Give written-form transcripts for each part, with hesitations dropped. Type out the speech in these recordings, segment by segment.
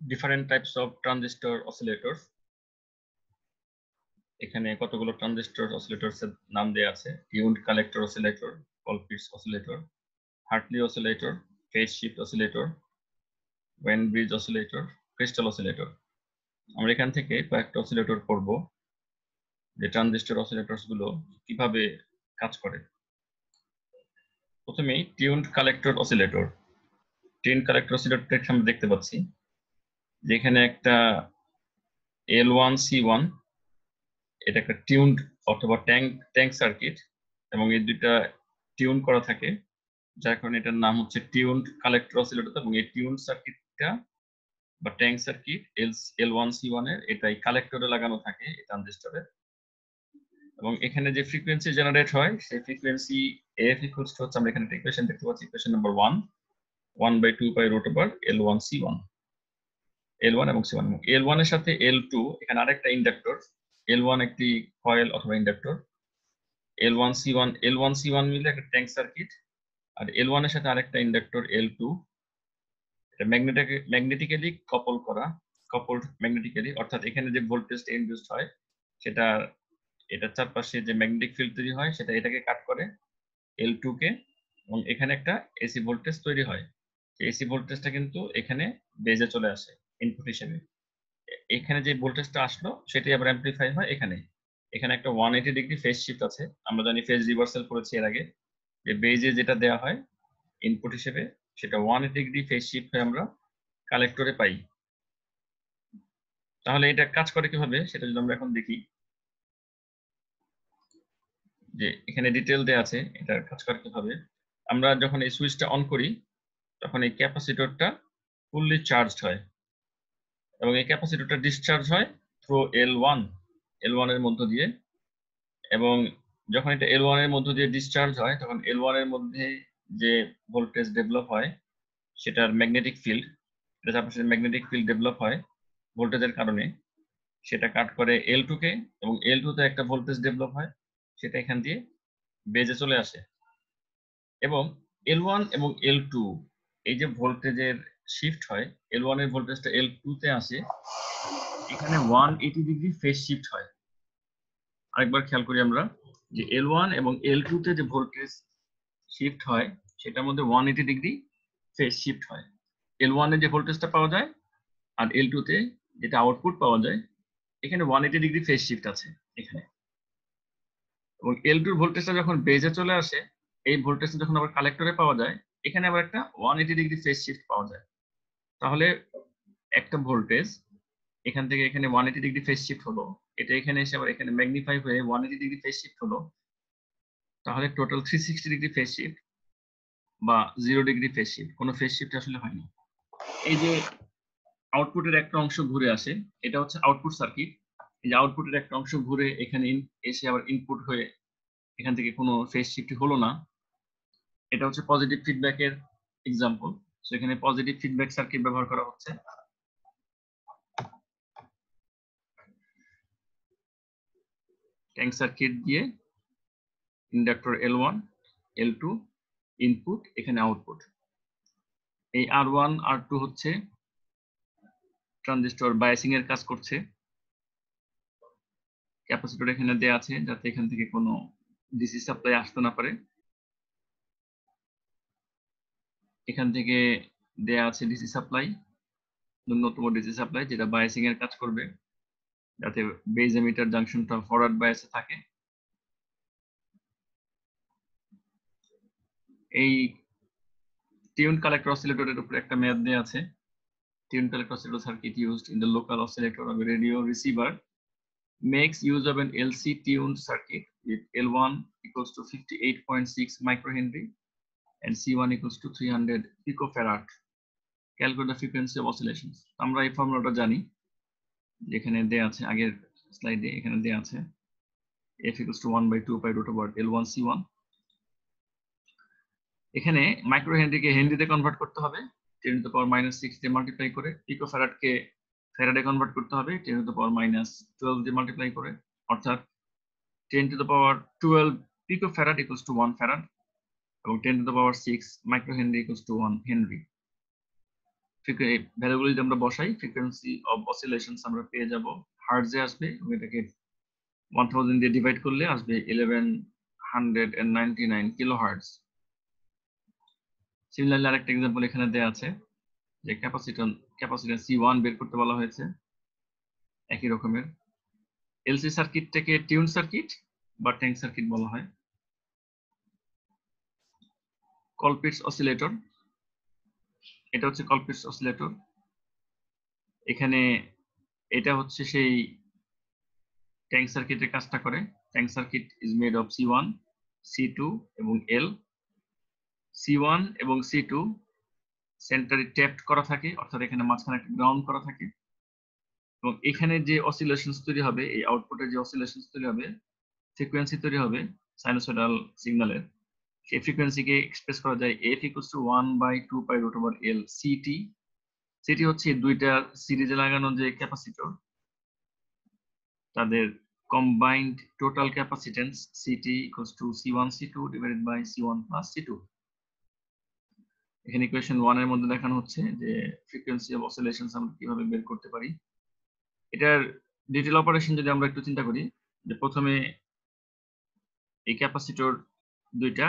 different types of transistor oscillators. এখানে কতগুলো transistor oscillators এর নাম দেয়া আছে। Tuned collector oscillator, Colpitts oscillator, Hartley oscillator, phase shift oscillator, Wien bridge oscillator, crystal oscillator. আমরা এখান থেকে কয়েকটা অসিলেটর পড়ব, যে ট্রানজিস্টর অসিলেটরস গুলো কিভাবে কাজ করে। প্রথমেই tuned collector oscillator. Tuned collector oscillator আমরা দেখতে পাচ্ছি যেখানে একটা L1C1, এটা একটা টিউনড অথবা ট্যাঙ্ক সার্কিট, এবং এই দুইটা টিউন করা থাকে, যার কারণে এটার নাম হচ্ছে টিউনড কালেক্টর অসিলেটর। এবং এই টিউনড সার্কিটটা বা ট্যাঙ্ক সার্কিট L1C1 এর এটাই কালেক্টরে লাগানো থাকে এই ট্রানজিস্টরে। এবং এখানে যে ফ্রিকোয়েন্সি জেনারেট হয় সেই ফ্রিকোয়েন্সি F ইকুয়ালস টু হচ্ছে, আমরা এখানে ইকুয়েশন দেখতে পাচ্ছি, ইকুয়েশন নাম্বার 1/2 L1C1, L1 এবং C1। এবং L1 এর সাথে L2 এখানে আরেকটা ইন্ডাক্টর, L1 একটি কয়েল অথবা ইন্ডাক্টর, L1C1 মিলে একটা ট্যাঙ্ক সার্কিট, আর L1 এর সাথে আরেকটা ইন্ডাক্টর L2, এটা ম্যাগনেটিক্যালি কাপলড ম্যাগনেটিক্যালি, অর্থাৎ এখানে যে ভোল্টেজটা ইনডিউসড হয় সেটা এটার চারপাশে যে ম্যাগনেটিক ফিল্ড তৈরি হয় সেটা এটাকে কাট করে L2 কে, এবং এখানে একটা এসি ভোল্টেজ তৈরি হয়। এসি ভোল্টেজটা কিন্তু এখানে বেজে চলে আসে ইনপুট হিসেবে। এখানে যে ভোল্টেজটা আসলো সেটাই আবার অ্যামপ্লিফাই হয় এখানে। এখানে একটা 180 ডিগ্রি ফেজ শিফট আছে। আমরা জানি ফেজ রিভার্সাল করেছি এর আগে, যে বেজে যেটা দেওয়া হয় ইনপুট হিসেবে সেটা 180 ডিগ্রি ফেজ শিফট হয়ে আমরা কালেক্টরে পাই। তাহলে এটা কাজ করে কিভাবে সেটা যদি আমরা এখন দেখি, যে এখানে ডিটেল দেয়া আছে এটা কাজ করে কিভাবে। আমরা যখন এই সুইচটা অন করি তখন এই ক্যাপাসিটরটা ফুললি চার্জড হয়, এবং এই ক্যাপাসিটরটা ডিসচার্জ হয় থ্রু L1 এর মধ্য দিয়ে। এবং যখন এটা L1 এর মধ্য দিয়ে ডিসচার্জ হয় তখন L1 এর মধ্যে যে ভোল্টেজ ডেভেলপ হয় সেটার ম্যাগনেটিক ফিল্ড, এটা চারপাশে ম্যাগনেটিক ফিল্ড ডেভেলপ হয় ভোল্টেজের কারণে, সেটা কাট করে L2 কে, এবং L2 তে একটা ভোল্টেজ ডেভেলপ হয়, সেটা এখান দিয়ে বেজে চলে আসে। এবং L1 এবং L2 এই যে ভোল্টেজের শিফট হয়, L1 এর ভোল্টেজটা L2 তে আসে, এখানে 180 ডিগ্রি ফেজ শিফট হয়। আরেকবার খেয়াল করি আমরা, যে L1 এবং L2 তে যে ভোল্টেজ শিফট হয় সেটার মধ্যে 180 ডিগ্রি ফেজ শিফট হয়। L1 এ যে ভোল্টেজটা পাওয়া যায় আর L2 তে যেটা আউটপুট পাওয়া যায়, এখানে 180 ডিগ্রি ফেজ শিফট আছে এখানে। এবং L2 এর ভোল্টেজটা যখন বেজে চলে আসে, এই ভোল্টেজটা যখন আবার কালেক্টরে পাওয়া যায়, এখানে আবার একটা 180 ডিগ্রি ফেজ শিফট পাওয়া যায়। তাহলে একটা ভোল্টেজ এখান থেকে এখানে 180 ডিগ্রি ফেজ শিফট হলো, এটা এখানে এসে আবার এখানে ম্যাগনিফাই হয়ে 180 ডিগ্রি ফেজ শিফট হলো, তাহলে টোটাল 360 ডিগ্রি ফেজ শিফট বা 0 ডিগ্রি ফেজ শিফট, কোনো ফেজ শিফট আসলে হয়নি। এই যে আউটপুটের একটা অংশ ঘুরে আসে, এটা হচ্ছে আউটপুট সার্কিট। এই যে আউটপুটের একটা অংশ ঘুরে এখানে এসে আবার ইনপুট হয়ে এখান থেকে কোনো ফেজ শিফট হলো না, এটা হচ্ছে পজিটিভ ফিডব্যাকের এক্সাম্পল। সেখানে পজিটিভ ফিডব্যাক সার্কিট ব্যবহার করা হচ্ছে। ট্যাঙ্ক সার্কিট দিয়ে ইন্ডাক্টর L1 L2 ইনপুট, এখানে আউটপুট। এই R1 R2 হচ্ছে ট্রানজিস্টর বায়াসিং এর কাজ করছে। ক্যাপাসিটর এখানে দেয়া আছে যাতে এখান থেকে কোনো ডিসি সাপ্লাই আসতে না পারে। এখান থেকে দেয়া আছে ডিসি সাপ্লাই, ন্যূনতম ডিসি সাপ্লাই, যেটা বায়াসিং এর কাজ করবে যাতে বেজ এমিটার জাংশনটা ফরওয়ার্ড বায়াসে থাকে। এই tuned collector oscillator এর উপরে একটা ম্যাথ দেয়া আছে। tuned collector oscillator circuit used in the local oscillator of a radio receiver makes use of an LC tuned circuit with L1 equals to 58.6 microhenry and C1 equals to 300 picofarad. Calculate the frequency of oscillations. আমরা এই ফর্মুলাটা জানি, যেখানে দেয়া আছে আগের স্লাইডে, এখানে দেয়া আছে F equals to 1/2 L1C1। এখানে মাইক্রো হেনরিকে হেনরিতে কনভার্ট করতে হবে 10 টু দ্য পাওয়ার -6 দিয়ে মাল্টিপ্লাই করে, পিকোফ্যারাডকে ফ্যারাডে কনভার্ট করতে হবে 10 টু দ্য পাওয়ার -12 দিয়ে মাল্টিপ্লাই করে, অর্থাৎ 10 to the power 12 picofarad equals to 1 farad, এবং 10 to the power 6 micro henry equals to 1 henry. ভ্যালুগুলো যদি আমরা বসাই ফ্রিকোয়েন্সি অফ অসিলেশনস আমরা পেয়ে যাব হার্টজে আসবে এবং এটাকে 1000 দিয়ে ডিভাইড করলে আসবে 1199 কিলোহার্টজ। সিমিলারলি আরেকটা এক্সাম্পল এখানে দেয়া আছে যে ক্যাপাসিট্যান্স C1 বের করতে বলা হয়েছে একই রকমের। এলসি সার্কিটটাকে টিউন সার্কিট বা ট্যাঙ্ক সার্কিট বলা হয়। কলপিটস অসিলেটর, এটা হচ্ছে কলপিটস অসিলেটর। এখানে এটা হচ্ছে সেই ট্যাঙ্ক সার্কিটের কাজটা করে। Tank circuit is made of C1, C2 এবং L। C1 এবং C2 সেন্টারে ট্যাপড করা থাকে, অর্থাৎ এখানে মাঝখানে একটা গ্রাউন্ড করা থাকে এবং এখানে যে অসিলেশনস তৈরি হবে, এই আউটপুটে যে অসিলেশনস তৈরি হবে, ফ্রিকোয়েন্সি তৈরি হবে সাইনোসয়েডাল সিগন্যালের, সেই ফ্রিকোয়েন্সিকে এক্সপ্রেস করা যায় f = 1/2π√L CT। CT হচ্ছে দুইটা সিরিজে লাগানো যে ক্যাপাসিটর, তাদের combined total capacitance CT = C1 C2 divided by C1 plus C2। এখানে ইকুয়েশন 1 এর মধ্যে দেখানো হচ্ছে যে ফ্রিকোয়েন্সি অফ অসিলেশনস আমরা কিভাবে বের করতে পারি। এটার ডিটেল অপারেশন যদি আমরা একটু চিন্তা করি, যে প্রথমে এই ক্যাপাসিটর দুইটা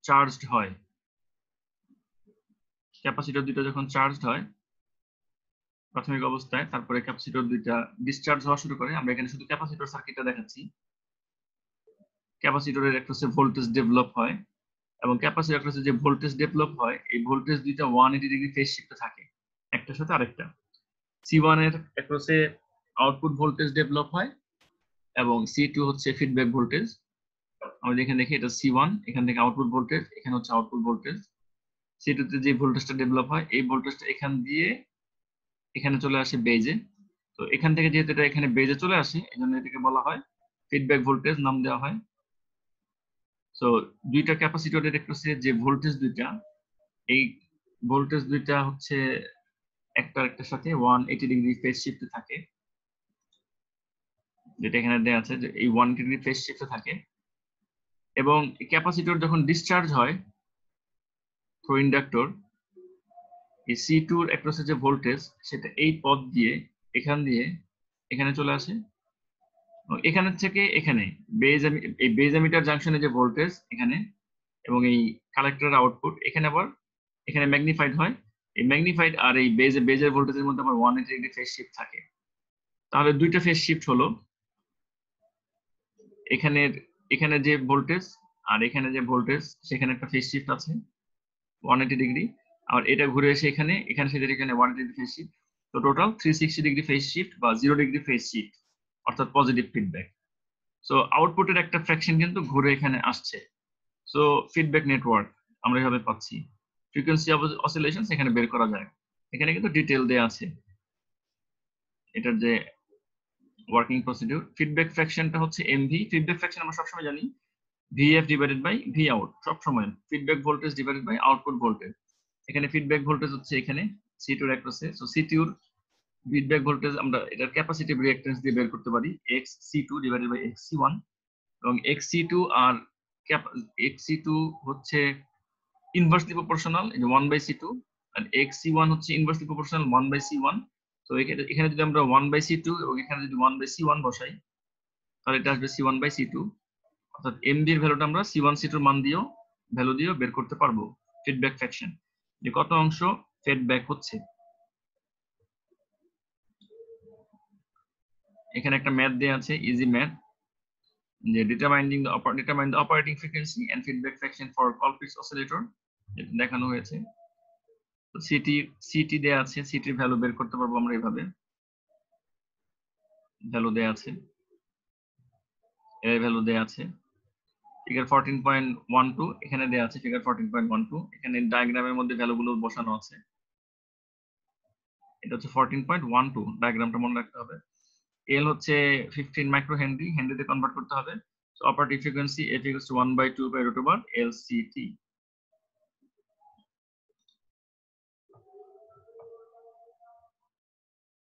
চার্জড হয়, ক্যাপাসিটর দুইটা যখন চার্জড হয় প্রাথমিক অবস্থায়, তারপরে ক্যাপাসিটর দুইটা ডিসচার্জ হওয়া শুরু করে। আমরা এখানে শুধু ক্যাপাসিটর সার্কিটটা দেখাচ্ছি। ক্যাপাসিটরের একটা হচ্ছে ভোল্টেজ ডেভেলপ হয় এবং ক্যাপাসিটর একটা হচ্ছে যে ভোল্টেজ ডেভেলপ হয়, এই ভোল্টেজ দুইটা 180 ডিগ্রি ফেজ শিফটে থাকে একটার সাথে আরেকটা। C1 এর অ্যাক্রসে আউটপুট ভোল্টেজ ডেভেলপ হয় এবং C2 হচ্ছে ফিডব্যাক ভোল্টেজ। আমরা এখানে দেখি এটা C1, এখান থেকে আউটপুট ভোল্টেজ, এখানে হচ্ছে আউটপুট ভোল্টেজ। C2 তে যে ভোল্টেজটা ডেভেলপ হয়, এই ভোল্টেজটা এখান দিয়ে এখানে চলে আসে বেজে। তো এখান থেকে যেহেতু এটা এখানে বেজে চলে আসে, এজন্য এটাকে বলা হয় ফিডব্যাক ভোল্টেজ নাম দেওয়া হয়। সো দুইটা ক্যাপাসিটরের অ্যাক্রসে যে ভোল্টেজ দুইটা, এই ভোল্টেজ দুইটা হচ্ছে একটার সাথে 180 ডিগ্রি ফেজ শিফটে থাকে, যেটা এখানে দেয়া আছে যে এই 180 ডিগ্রি ফেজ শিফটে থাকে। এবং ক্যাপাসিটর যখন ডিসচার্জ হয় থ্রু ইন্ডাক্টর, এই C2 এর অ্যাক্রসে যে ভোল্টেজ সেটা এই পথ দিয়ে এখান দিয়ে এখানে চলে আসে এবং এখানে থেকে এখানে এই বেজ এমিটার জাংশনে যে ভোল্টেজ এখানে এবং এই কালেক্টরের আউটপুট এখানে আবার এখানে ম্যাগনিফাইড হয়। এই ম্যাগনিফাইড আর এই বেজের ভোল্টেজের মধ্যে আবার 180 ডিগ্রি ফেজ শিফট থাকে। তাহলে দুইটা ফেজ শিফট হলো, এখানে যে ভোল্টেজ আর এখানে যে ভোল্টেজ সেখানে একটা ফেজ শিফট আছে 180 ডিগ্রি, আর এটা ঘুরে এসে এখানে সেটা এখানে 180 ডিগ্রি ফেজ শিফট। তো টোটাল 360 ডিগ্রি ফেজ শিফট বা 0 ডিগ্রি ফেজ শিফট, অর্থাৎ পজিটিভ ফিডব্যাক। সো আউটপুটের একটা ফ্র্যাকশন কিন্তু ঘুরে এখানে আসছে। সো ফিডব্যাক নেটওয়ার্ক আমরা এভাবে পাচ্ছি। ফ্রিকোয়েন্সি অফ অসিলেশনস এখানে বের করা যায়। এখানে কিন্তু ডিটেইল দেয়া আছে এটার যে ওয়ার্কিং প্রসিডিউর। ফিডব্যাক ফ্র্যাকশনটা হচ্ছে MV। ফিডব্যাক ফ্র্যাকশন আমরা সবসময় জানি VF divided by V out, সবসময় feedback voltage divided by output voltage. এখানে ফিডব্যাক ভোল্টেজ হচ্ছে এখানে C2 এর অ্যাক্রসে। সো C2 এর ফিডব্যাক ভোল্টেজ আমরা এটার ক্যাপাসিটিভ রিঅ্যাকট্যান্স দিয়ে বের করতে পারি XC2 ডিভাইডেড বাই XC1, এবং XC2 আর XC2 হচ্ছে ইনভার্সলি প্রপোর্শনাল 1/C2 আর XC1 হচ্ছে ইনভার্সলি প্রপোর্শনাল 1/C1। তো এখানে যদি আমরা 1/C2 এবং এখানে যদি 1/C1 বসাই তাহলে এটা আসবে C1/C2, অর্থাৎ MD এর ভ্যালুটা আমরা C1 C2 এর মান দিয়েও ভ্যালু দিয়েও বের করতে পারবো ফিডব্যাক ফ্র্যাকশন, যে কত অংশ ফিডব্যাক হচ্ছে। এখানে একটা ম্যাথ দেয়া আছে, ইজি ম্যাথ, যে determine the operating frequency and feedback fraction for Colpitts oscillator, যেটা দেখানো হয়েছে। তো CT দেয়া আছে, CT এর ভ্যালু বের করতে পারবো আমরা এইভাবে, ভ্যালু দেয়া আছে, এর ভ্যালু দেয়া আছে ফিগার 14.12, এখানে দেয়া আছে ফিগার 14.12, এখানে ডায়াগ্রামের মধ্যে ভ্যালুগুলো বসানো আছে। এটা হচ্ছে 14.12, ডায়াগ্রামটা মনে রাখতে হবে। L হচ্ছে 15 মাইক্রো হেনরি, হেনরিতে কনভার্ট করতে হবে। So operating frequency F = 1/2π√LCT।